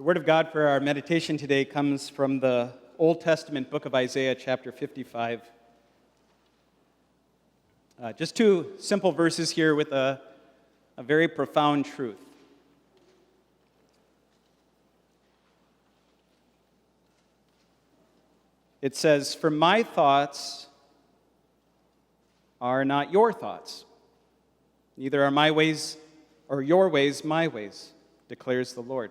The word of God for our meditation today comes from the Old Testament book of Isaiah, chapter 55. Just two simple verses here with a very profound truth. It says, "For my thoughts are not your thoughts, neither are my ways or your ways my ways, declares the Lord.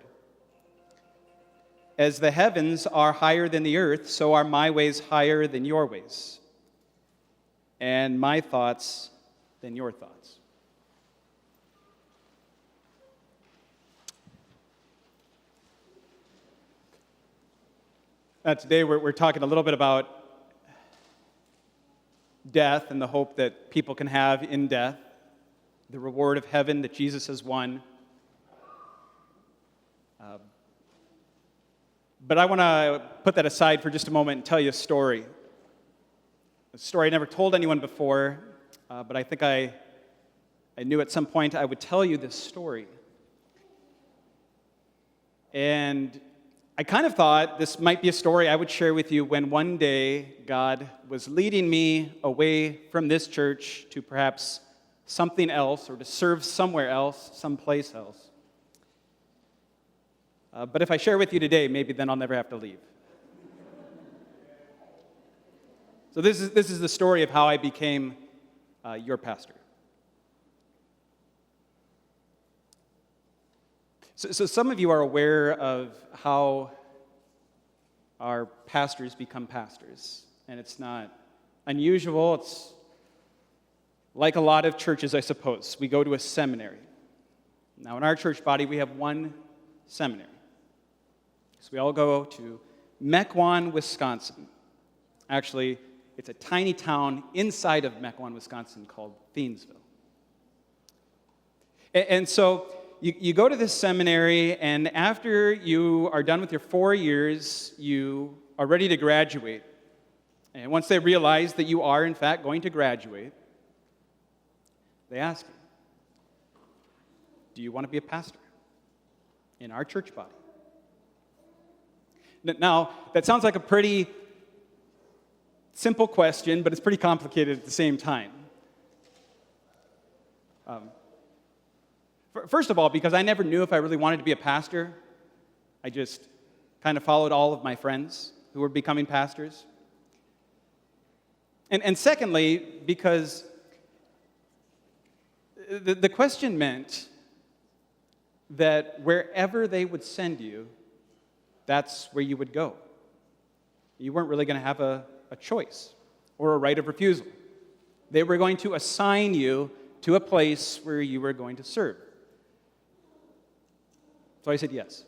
As the heavens are higher than the earth, so are my ways higher than your ways, and my thoughts than your thoughts." Today we're talking a little bit about death and the hope that people can have in death, the reward of heaven that Jesus has won. But I want to put that aside for just a moment and tell you a story. A story I never told anyone before, but I think I knew at some point I would tell you this story. And I kind of thought this might be a story I would share with you when one day God was leading me away from this church to perhaps something else or to serve somewhere else, someplace else. But if I share with you today, maybe then I'll never have to leave. So this is the story of how I became your pastor. So some of you are aware of how our pastors become pastors, and it's not unusual. It's like a lot of churches, I suppose. We go to a seminary. Now, in our church body, we have one seminary. So we all go to Mequon, Wisconsin. Actually, it's a tiny town inside of Mequon, Wisconsin called Thiensville. And so you go to this seminary, and after you are done with your 4 years, you are ready to graduate. And once they realize that you are, in fact, going to graduate, they ask you, "Do you want to be a pastor in our church body?" Now, that sounds like a pretty simple question, but it's pretty complicated at the same time. First of all, because I never knew if I really wanted to be a pastor, I just kind of followed all of my friends who were becoming pastors. And secondly, because the question meant that wherever they would send you, that's where you would go. You weren't really going to have a choice or a right of refusal. They were going to assign you to a place where you were going to serve. So I said yes.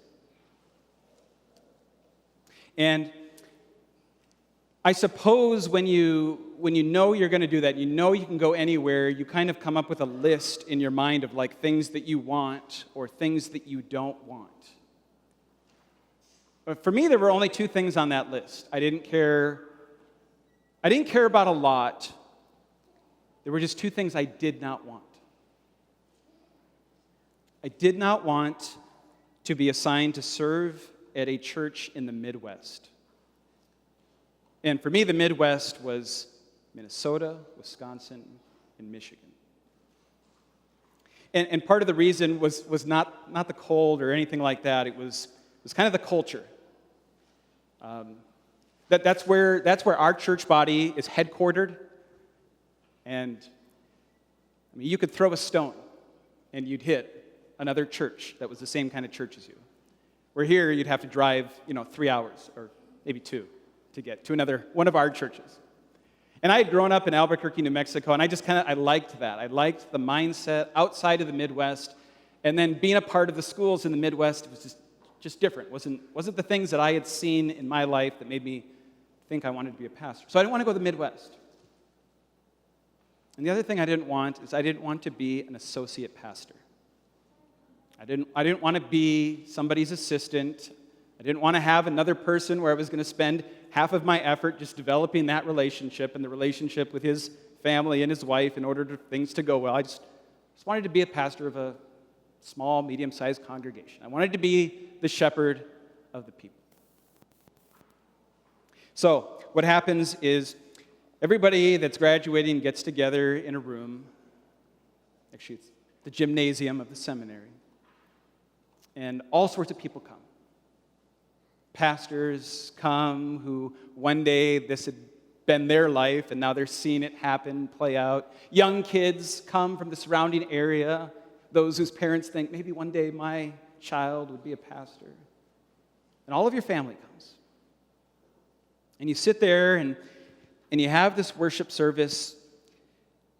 And I suppose when you know you're going to do that, you know you can go anywhere, you kind of come up with a list in your mind of like things that you want or things that you don't want. But for me, there were only two things on that list. I didn't care about a lot. There were just two things I did not want. I did not want to be assigned to serve at a church in the Midwest. And for me, the Midwest was Minnesota, Wisconsin, and Michigan. And part of the reason was not the cold or anything like that. It was kind of the culture. That's where our church body is headquartered. And I mean, you could throw a stone and you'd hit another church that was the same kind of church as you. Where here you'd have to drive, 3 hours or maybe 2 to get to one of our churches. And I had grown up in Albuquerque, New Mexico, and I liked that. I liked the mindset outside of the Midwest, and then being a part of the schools in the Midwest was just different. Wasn't the things that I had seen in my life that made me think I wanted to be a pastor. So I didn't want to go to the Midwest. And the other thing I didn't want is I didn't want to be an associate pastor. I didn't want to be somebody's assistant. I didn't want to have another person where I was going to spend half of my effort just developing that relationship and the relationship with his family and his wife in order for things to go well. I just wanted to be a pastor of a small, medium-sized congregation. I wanted to be the shepherd of the people. So what happens is everybody that's graduating gets together in a room. Actually, it's the gymnasium of the seminary. And all sorts of people come. Pastors come who one day this had been their life, and now they're seeing it happen, play out. Young kids come from the surrounding area, those whose parents think, maybe one day my child would be a pastor. And all of your family comes. And you sit there, and you have this worship service,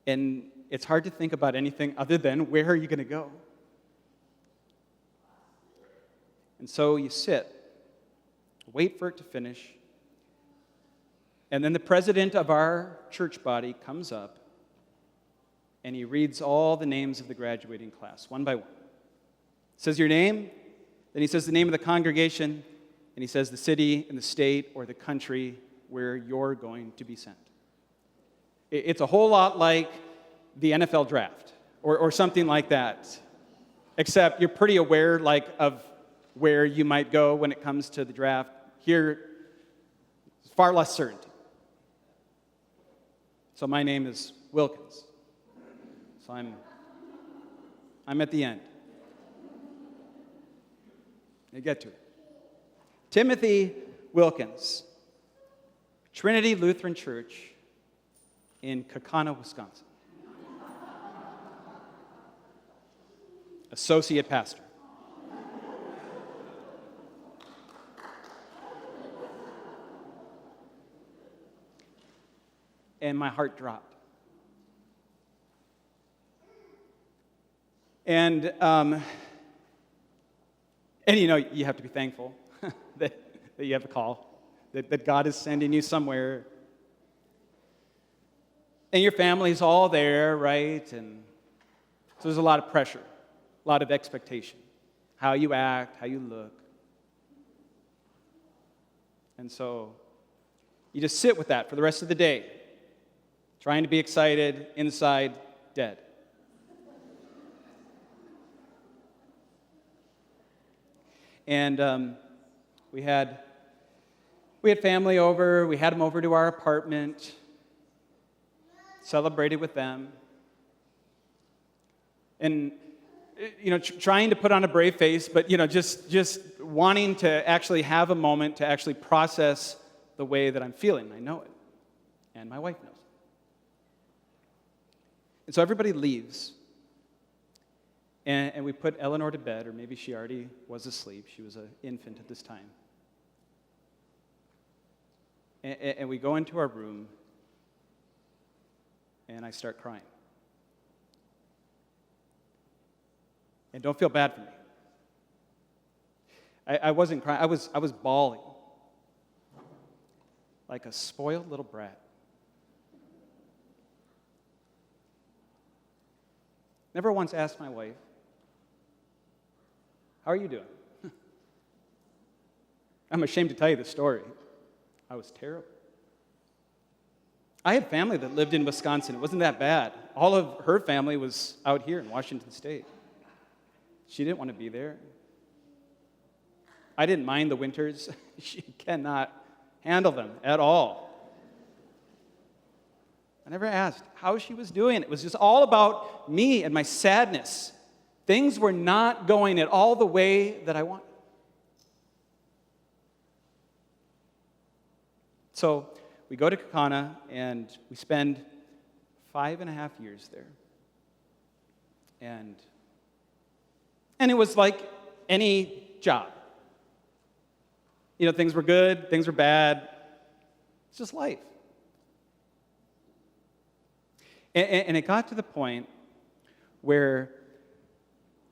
and it's hard to think about anything other than, where are you going to go? And so you sit, wait for it to finish, and then the president of our church body comes up, and he reads all the names of the graduating class, one by one. Says your name, then he says the name of the congregation, and he says the city and the state or the country where you're going to be sent. It's a whole lot like the NFL draft or something like that, except you're pretty aware of where you might go when it comes to the draft. Here, it's far less certainty. So my name is Wilkins. So I'm at the end. I get to it. Timothy Wilkins, Trinity Lutheran Church in Kaukauna, Wisconsin. Associate pastor. And my heart dropped. And you know, you have to be thankful that you have a call, that God is sending you somewhere. And your family's all there, right? And so there's a lot of pressure, a lot of expectation. How you act, how you look. And so you just sit with that for the rest of the day, trying to be excited, inside, dead. And we had family over. We had them over to our apartment, celebrated with them. And, you know, trying to put on a brave face, but, you know, just wanting to actually have a moment to actually process the way that I'm feeling. I know it. And my wife knows it. And so everybody leaves. And we put Eleanor to bed, or maybe she already was asleep. She was an infant at this time. And we go into our room, and I start crying. And don't feel bad for me. I wasn't crying. I was bawling like a spoiled little brat. Never once asked my wife, "How are you doing?" I'm ashamed to tell you the story. I was terrible. I had family that lived in Wisconsin. It wasn't that bad. All of her family was out here in Washington State. She didn't want to be there. I didn't mind the winters. She cannot handle them at all. I never asked how she was doing. It was just all about me and my sadness. Things were not going at all the way that I wanted. So we go to Kaukauna, and we spend 5.5 years there. And it was like any job. You know, things were good, things were bad. It's just life. And it got to the point where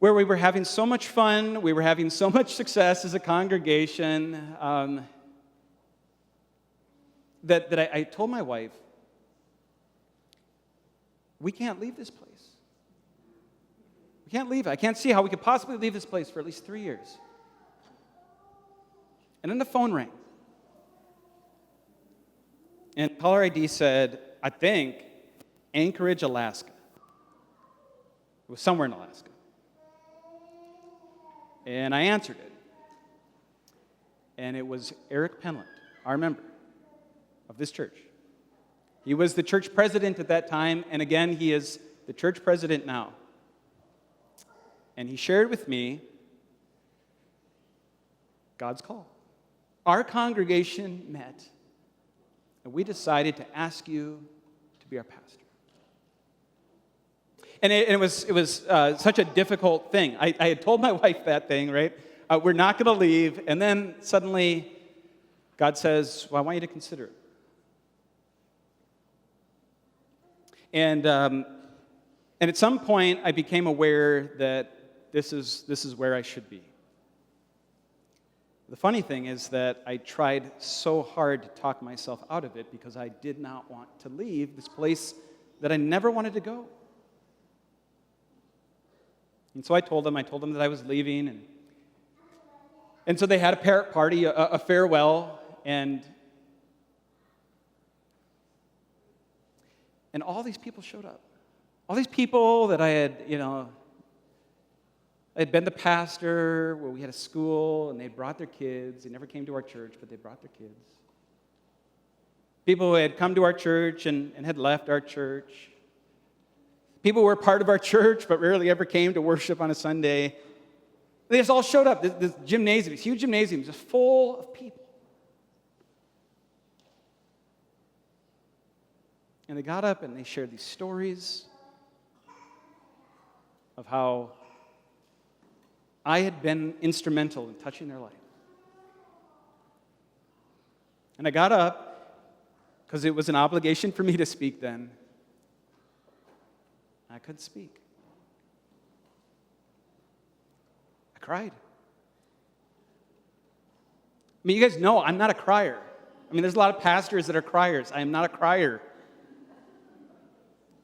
we were having so much fun, we were having so much success as a congregation, that I told my wife, we can't leave this place. We can't leave it. I can't see how we could possibly leave this place for at least 3 years. And then the phone rang. And caller ID said, I think, Anchorage, Alaska. It was somewhere in Alaska. And I answered it. and it was Eric Penland, our member of this church. He was the church president at that time, and again, he is the church president now. And he shared with me God's call. Our congregation met, and we decided to ask you to be our pastor. And it was such a difficult thing. I had told my wife that thing, right? We're not going to leave. And then suddenly, God says, well, I want you to consider it. And at some point, I became aware that this is where I should be. The funny thing is that I tried so hard to talk myself out of it because I did not want to leave this place that I never wanted to go. And so I told them that I was leaving, and so they had a parrot party, a farewell, and all these people showed up. All these people that I had been the pastor, where we had a school, and they brought their kids. They never came to our church, but they brought their kids. People who had come to our church and had left our church. People who were part of our church, but rarely ever came to worship on a Sunday. They just all showed up. This gymnasium, this huge gymnasium, just full of people. And they got up and they shared these stories of how I had been instrumental in touching their life. And I got up because it was an obligation for me to speak then. I couldn't speak. I cried. I mean, you guys know I'm not a crier. I mean, there's a lot of pastors that are criers. I am not a crier.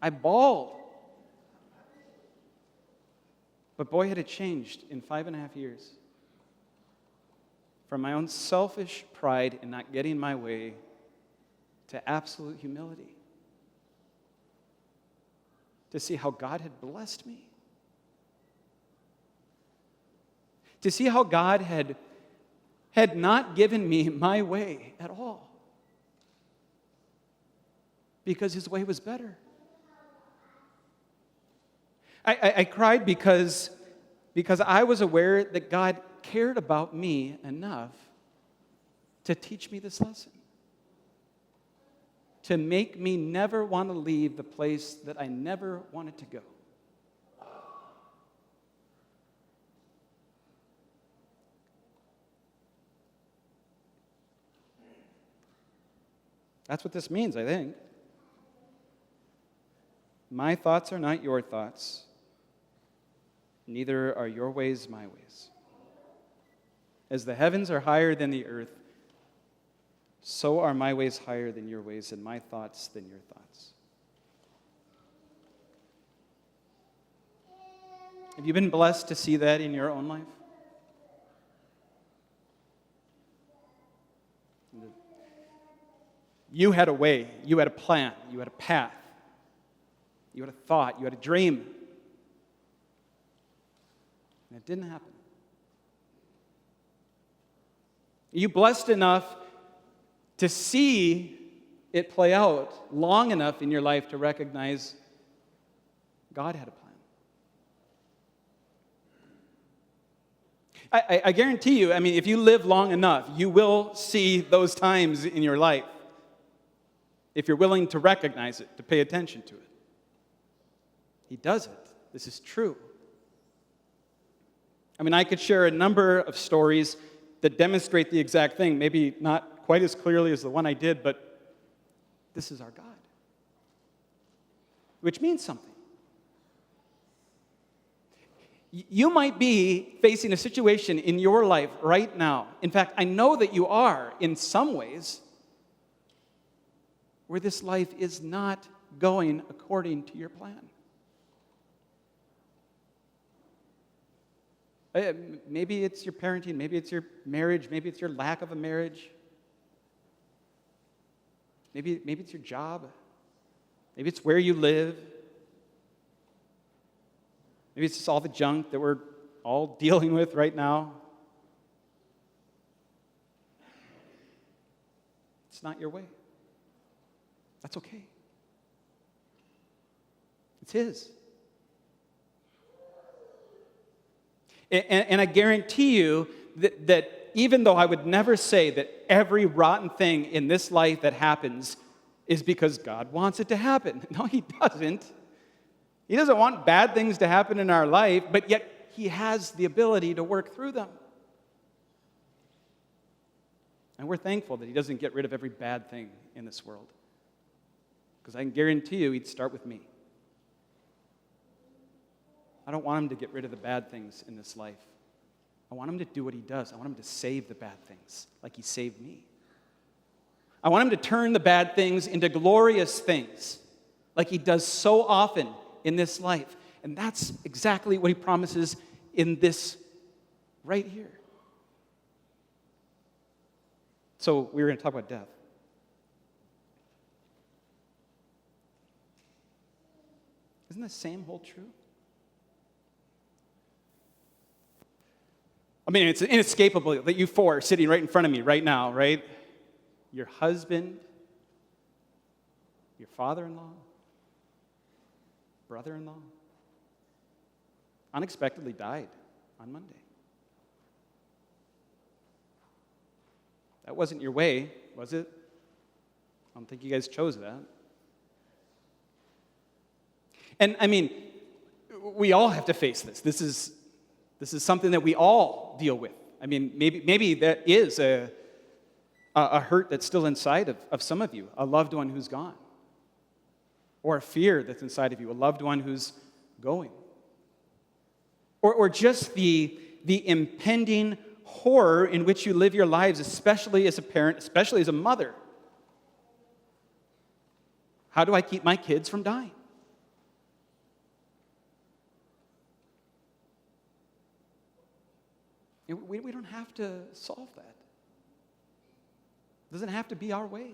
I bawled. But boy, had it changed in 5.5 years. From my own selfish pride in not getting my way to absolute humility. To see how God had blessed me. To see how God had not given me my way at all. Because his way was better. I cried because I was aware that God cared about me enough to teach me this lesson. To make me never want to leave the place that I never wanted to go. That's what this means, I think. My thoughts are not your thoughts. Neither are your ways my ways. As the heavens are higher than the earth, so are my ways higher than your ways, and my thoughts than your thoughts. Have you been blessed to see that in your own life? You had a way, you had a plan, you had a path, you had a thought, you had a dream. And it didn't happen. Are you blessed enough to see it play out long enough in your life to recognize God had a plan? I guarantee you, I mean, if you live long enough, you will see those times in your life. If you're willing to recognize it, to pay attention to it. He does it. This is true. I mean, I could share a number of stories that demonstrate the exact thing, maybe not quite as clearly as the one I did, but this is our God. Which means something. You might be facing a situation in your life right now. In fact, I know that you are in some ways where this life is not going according to your plan. Maybe it's your parenting, maybe it's your marriage, maybe it's your lack of a marriage. Maybe it's your job. Maybe it's where you live. Maybe it's just all the junk that we're all dealing with right now. It's not your way. That's okay. It's His. And I guarantee you that even though I would never say that every rotten thing in this life that happens is because God wants it to happen. No, He doesn't. He doesn't want bad things to happen in our life, but yet He has the ability to work through them. And we're thankful that He doesn't get rid of every bad thing in this world. Because I can guarantee you He'd start with me. I don't want Him to get rid of the bad things in this life. I want Him to do what He does. I want Him to save the bad things like He saved me. I want Him to turn the bad things into glorious things like He does so often in this life. And that's exactly what He promises in this right here. So we were going to talk about death. Isn't the same hold true? I mean, it's inescapable that you four are sitting right in front of me right now, right? Your husband, your father-in-law, brother-in-law, unexpectedly died on Monday. That wasn't your way, was it? I don't think you guys chose that. And I mean, we all have to face this. This is something that we all deal with. I mean, maybe that is a hurt that's still inside of some of you, a loved one who's gone. Or a fear that's inside of you, a loved one who's going. Or just the impending horror in which you live your lives, especially as a parent, especially as a mother. How do I keep my kids from dying? We don't have to solve that. It doesn't have to be our way.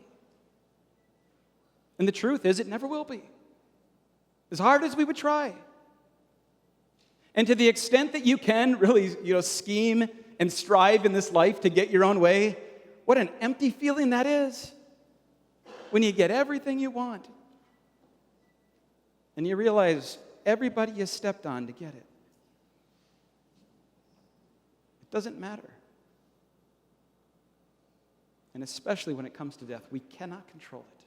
And the truth is, it never will be. As hard as we would try. And to the extent that you can really, scheme and strive in this life to get your own way, what an empty feeling that is. When you get everything you want. And you realize everybody you stepped on to get it. It doesn't matter. And especially when it comes to death, we cannot control it.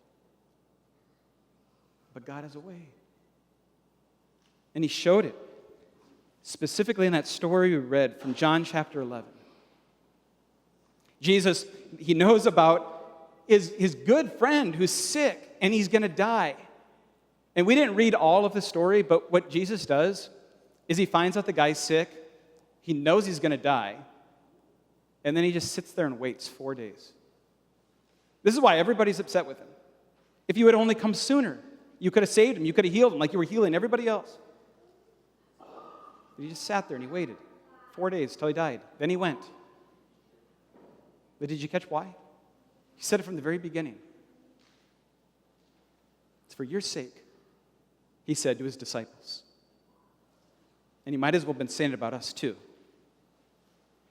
But God has a way. And He showed it. Specifically in that story we read from John chapter 11. Jesus, He knows about his good friend who's sick and he's going to die. And we didn't read all of the story, but what Jesus does is He finds out the guy's sick. He knows he's going to die. And then He just sits there and waits 4 days. This is why everybody's upset with Him. If you had only come sooner, you could have saved him. You could have healed him like you were healing everybody else. But He just sat there and He waited 4 days till He died. Then He went. But did you catch why? He said it from the very beginning. It's for your sake, He said to His disciples. And He might as well have been saying it about us too.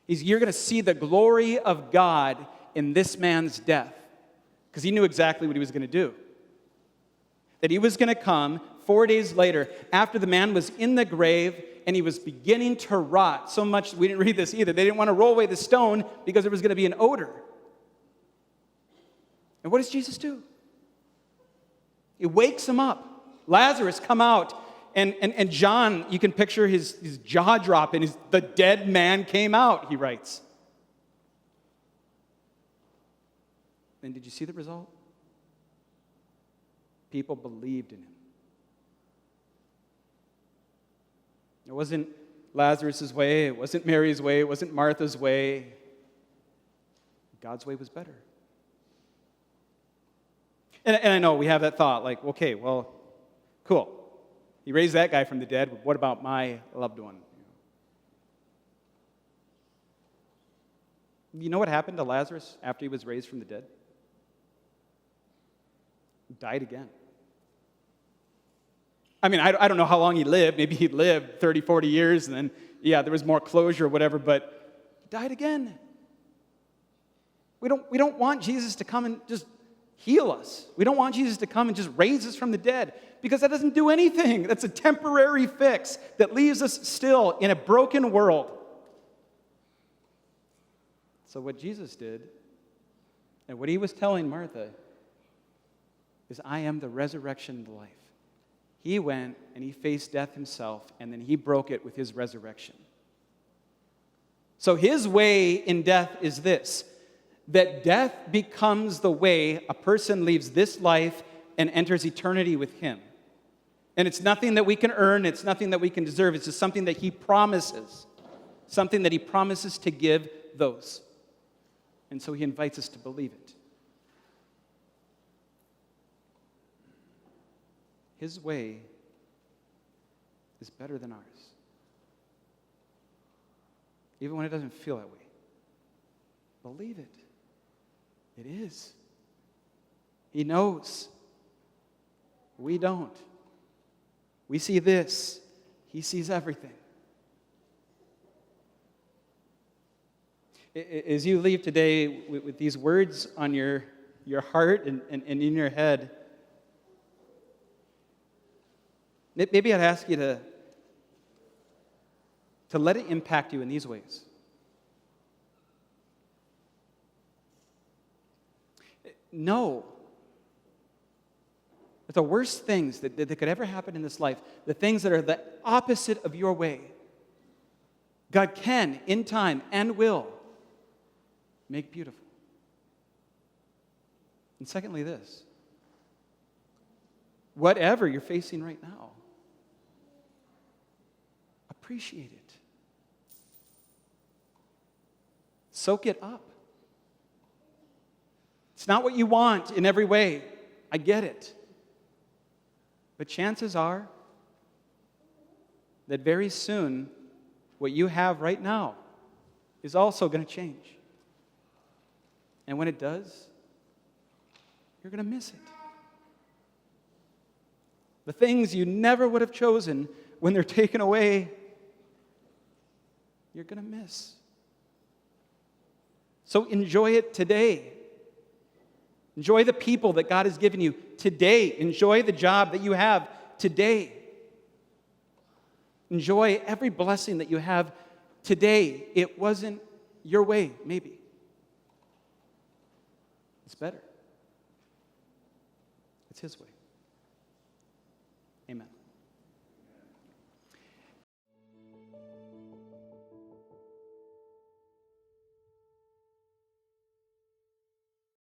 You're going to see the glory of God in this man's death. Because He knew exactly what He was going to do. That He was going to come 4 days later after the man was in the grave and he was beginning to rot. So much, we didn't read this either. They didn't want to roll away the stone because there was going to be an odor. And what does Jesus do? He wakes him up. Lazarus, come out. And John, you can picture his jaw dropping. The dead man came out, he writes. And did you see the result? People believed in Him. It wasn't Lazarus' way. It wasn't Mary's way. It wasn't Martha's way. God's way was better. And I know we have that thought, like, okay, well, cool. He raised that guy from the dead, but what about my loved one? You know what happened to Lazarus after he was raised from the dead? He died again. I mean, I don't know how long he lived. Maybe he lived 30, 40 years, and then, there was more closure or whatever, but he died again. We don't want Jesus to come and just heal us. We don't want Jesus to come and just raise us from the dead, because that doesn't do anything. That's a temporary fix that leaves us still in a broken world. So what Jesus did, and what he was telling Martha, is, I am the resurrection and the life. He went and he faced death himself, and then he broke it with his resurrection. So his way in death is this, that death becomes the way a person leaves this life and enters eternity with him. And it's nothing that we can earn, it's nothing that we can deserve, it's just something that he promises to give those. And so he invites us to believe it. His way is better than ours. Even when it doesn't feel that way. Believe it. It is. He knows. We don't. We see this. He sees everything. As you leave today with these words on your heart and in your head, maybe I'd ask you to let it impact you in these ways. Know that the worst things that could ever happen in this life, the things that are the opposite of your way, God can, in time, and will make beautiful. And secondly, this. Whatever you're facing right now, appreciate it. Soak it up. It's not what you want in every way. I get it. But chances are that very soon, what you have right now is also going to change. And when it does, you're going to miss it. The things you never would have chosen, when they're taken away, you're going to miss. So enjoy it today. Enjoy the people that God has given you today. Enjoy the job that you have today. Enjoy every blessing that you have today. It wasn't your way, maybe. It's better. It's his way. Amen.